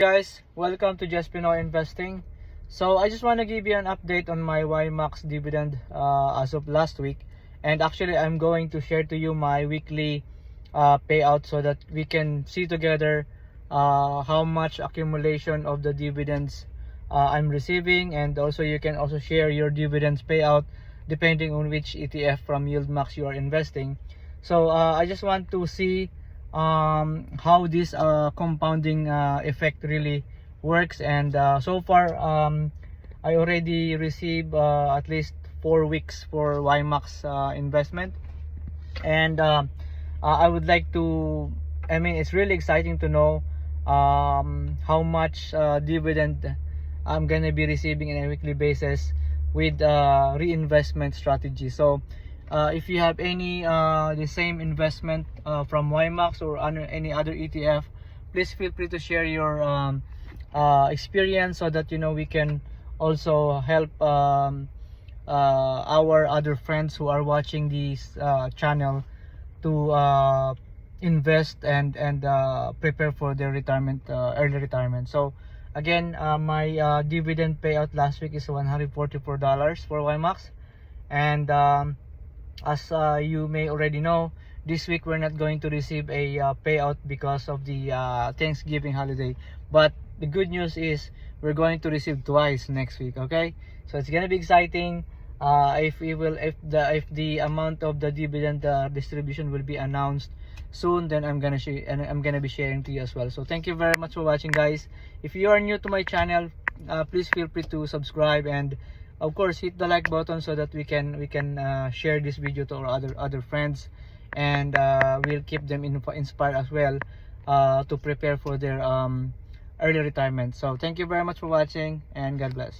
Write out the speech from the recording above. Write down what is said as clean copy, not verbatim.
Guys, welcome to Just Pinoy Investing. So I just want to give you an update on my YMAX dividend as of last week, and actually I'm going to share to you my weekly payout so that we can see together how much accumulation of the dividends I'm receiving, and also you can also share your dividends payout depending on which ETF from YieldMax you are investing. So I just want to see how this compounding effect really works, and so far I already received at least 4 weeks for YMAX investment, and I would like to, it's really exciting to know how much dividend I'm gonna be receiving on a weekly basis with reinvestment strategy. So if you have any the same investment from YMAX or any other ETF, please feel free to share your experience so that we can also help our other friends who are watching this channel to invest and prepare for their retirement, early retirement. So again, my dividend payout last week is $144 for YMAX, and as you may already know, this week we're not going to receive a payout because of the Thanksgiving holiday, but the good news is we're going to receive twice next week. Okay, so it's gonna be exciting. If the amount of the dividend distribution will be announced soon, then I'm gonna be sharing to you as well. So thank you very much for watching, guys. If you are new to my channel, please feel free to subscribe, and of course hit the like button so that we can share this video to our other friends, and we'll keep them inspired as well to prepare for their early retirement. So thank you very much for watching, and God bless.